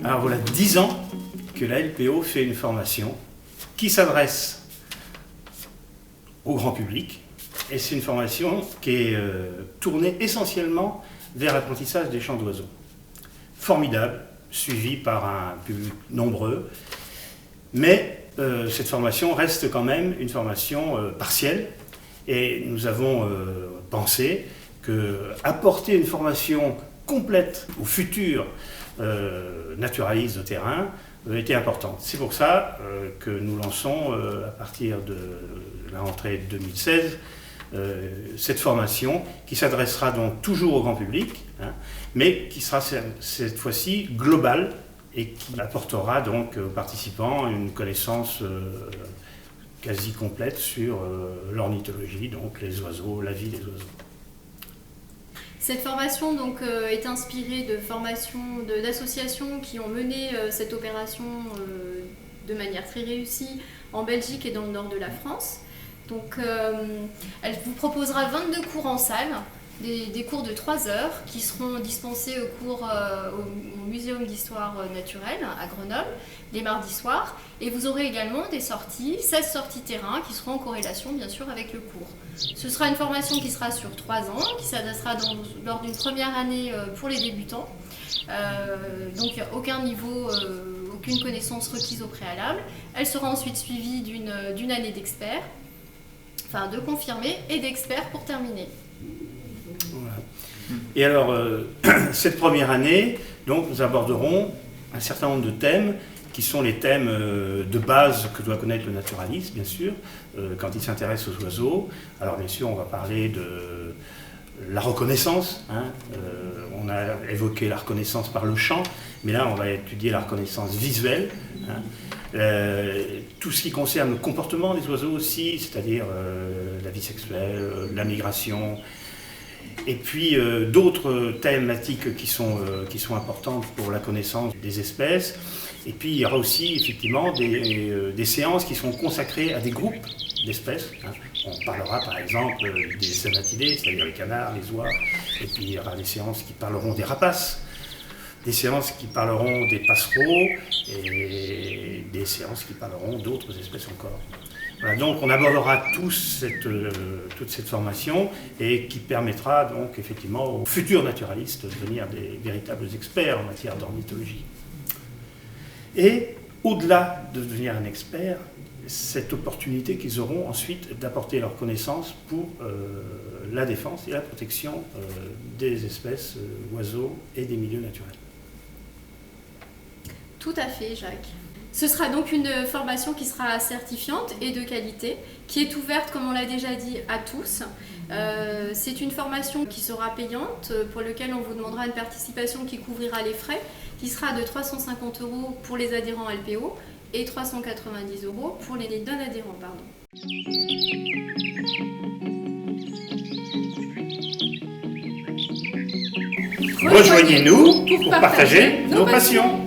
Alors voilà 10 ans que la LPO fait une formation qui s'adresse au grand public, et c'est une formation qui est tournée essentiellement vers l'apprentissage des chants d'oiseaux. Formidable, suivi par un public nombreux, mais cette formation reste quand même une formation partielle, et nous avons pensé qu'apporter une formation complète aux futurs naturalistes de terrain était importante. C'est pour ça que nous lançons à partir de la rentrée 2016 cette formation qui s'adressera donc toujours au grand public, mais qui sera cette fois-ci globale et qui apportera donc aux participants une connaissance quasi complète sur l'ornithologie, donc les oiseaux, la vie des oiseaux. Cette formation donc, est inspirée de formations d'associations qui ont mené cette opération de manière très réussie en Belgique et dans le nord de la France. Donc, elle vous proposera 22 cours en salle, des cours de 3 heures qui seront dispensés au Muséum d'Histoire Naturelle à Grenoble les mardis soirs. Et vous aurez également des sorties, 16 sorties terrain qui seront en corrélation bien sûr avec le cours. Ce sera une formation qui sera sur 3 ans, qui s'adressera lors d'une première année pour les débutants. Donc il n'y a aucun niveau, aucune connaissance requise au préalable. Elle sera ensuite suivie d'une année d'experts, enfin de confirmés et d'experts pour terminer. Voilà. Et alors, cette première année, donc, nous aborderons un certain nombre de thèmes qui sont les thèmes de base que doit connaître le naturaliste, bien sûr, quand il s'intéresse aux oiseaux. Alors, bien sûr, on va parler de la reconnaissance. On a évoqué la reconnaissance par le chant, mais là, on va étudier la reconnaissance visuelle. Tout ce qui concerne le comportement des oiseaux aussi, c'est-à-dire la vie sexuelle, la migration, et puis d'autres thématiques qui sont importantes pour la connaissance des espèces. Et puis il y aura aussi effectivement des séances qui sont consacrées à des groupes d'espèces. On parlera par exemple des amatidés, c'est-à-dire les canards, les oies, et puis il y aura des séances qui parleront des rapaces, des séances qui parleront des passereaux, et des séances qui parleront d'autres espèces encore. Voilà, donc on abordera toute cette formation et qui permettra donc effectivement aux futurs naturalistes de devenir des véritables experts en matière d'ornithologie. Et au-delà de devenir un expert, cette opportunité qu'ils auront ensuite d'apporter leurs connaissances pour la défense et la protection des espèces oiseaux et des milieux naturels. Tout à fait, Jacques. Ce sera donc une formation qui sera certifiante et de qualité, qui est ouverte, comme on l'a déjà dit, à tous. C'est une formation qui sera payante, pour laquelle on vous demandera une participation qui couvrira les frais, qui sera de 350 € pour les adhérents LPO et 390 € pour les non-adhérents. Rejoignez-nous pour partager nos passions.